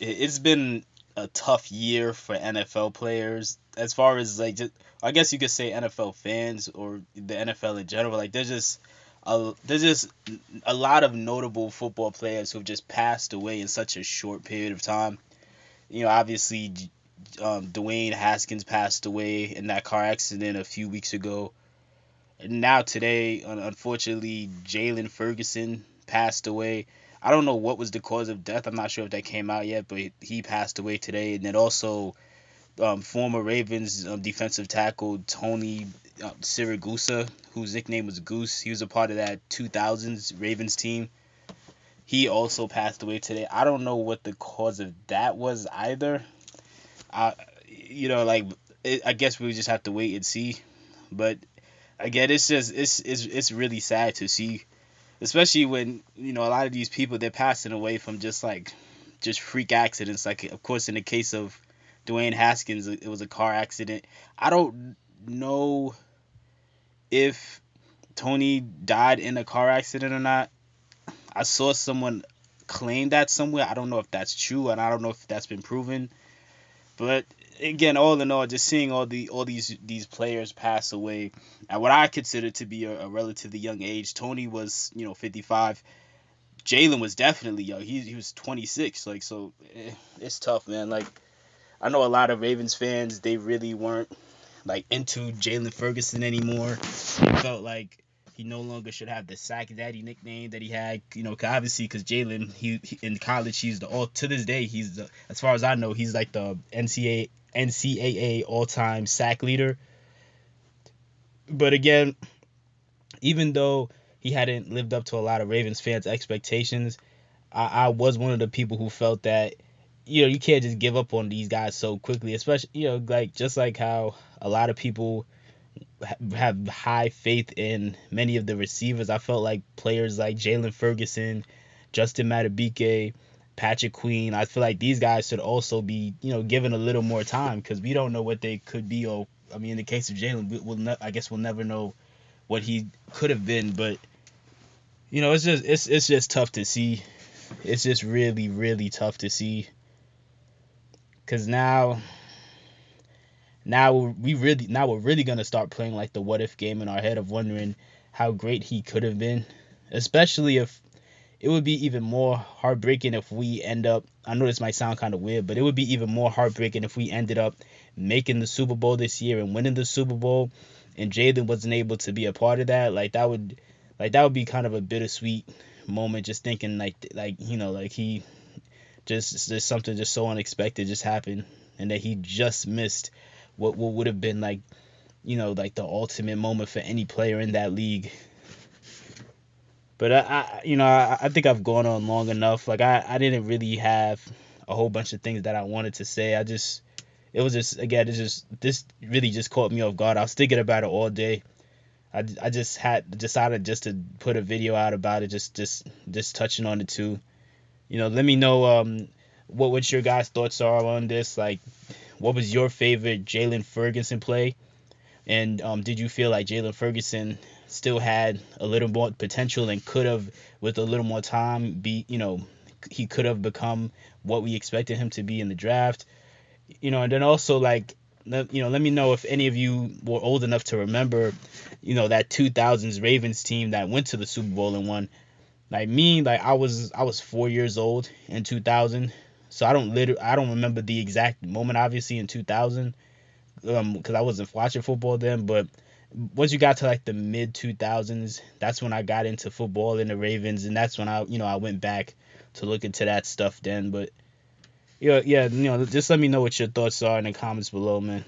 it's been a tough year for NFL players as far as like just, I guess you could say NFL fans or the NFL in general. Like there's just a lot of notable football players who've just passed away in such a short period of time. Obviously, Dwayne Haskins passed away in that car accident a few weeks ago. And now today, unfortunately, Jaylen Ferguson passed away. I don't know what was the cause of death. I'm not sure if that came out yet, but he passed away today. And then also, former Ravens defensive tackle Tony Siragusa, whose nickname was Goose. He was a part of that 2000s Ravens team. He also passed away today. I don't know what the cause of that was either. I, like I guess we just have to wait and see. But again, it's really sad to see, especially when a lot of these people they're passing away from just freak accidents. Like of course in the case of Dwayne Haskins, it was a car accident. I don't know if Tony died in a car accident or not. I saw someone claim that somewhere. I don't know if that's true, and I don't know if that's been proven. But again, all in all, just seeing all these players pass away at what I consider to be a relatively young age. Tony was 55. Jaylen was definitely young. He was 26. Like so, it's tough, man. Like I know a lot of Ravens fans they really weren't like into Jaylen Ferguson anymore. They felt like he no longer should have the sack daddy nickname that he had. Obviously because Jaylen he in college he's the all to this day he's the, as far as I know he's like the NCAA all time sack leader. But again, even though he hadn't lived up to a lot of Ravens fans' expectations, I was one of the people who felt that you can't just give up on these guys so quickly, especially like just like how a lot of people have high faith in many of the receivers. I felt like players like Jaylen Ferguson, Justin Matabike, Patrick Queen. I feel like these guys should also be given a little more time because we don't know what they could be. Or I mean, in the case of Jaylen, I guess we'll never know what he could have been. But it's just tough to see. It's just really tough to see because now we're really gonna start playing like the what if game in our head of wondering how great he could have been, especially if it would be even more heartbreaking if we end up. I know this might sound kind of weird, but it would be even more heartbreaking if we ended up making the Super Bowl this year and winning the Super Bowl, and Jaylen wasn't able to be a part of that. Like that would be kind of a bittersweet moment. Just thinking like he just something just so unexpected just happened, and that he just missed what would have been like the ultimate moment for any player in that league. But I think I've gone on long enough. Like I didn't really have a whole bunch of things that I wanted to say. It was just again it's just this really just caught me off guard. I was thinking about it all day. I just had decided just to put a video out about it, just touching on it too. Let me know what your guys' thoughts are on this. Like, what was your favorite Jaylen Ferguson play? And did you feel like Jaylen Ferguson still had a little more potential and could have, with a little more time, he could have become what we expected him to be in the draft? And then also like, let me know if any of you were old enough to remember, that 2000s Ravens team that went to the Super Bowl and won. Like me, like I was 4 years old in 2000, so I don't remember the exact moment obviously in 2000, because I wasn't watching football then. But once you got to like the mid 2000s, that's when I got into football and the Ravens, and that's when I went back to look into that stuff then. But yeah, just let me know what your thoughts are in the comments below, man.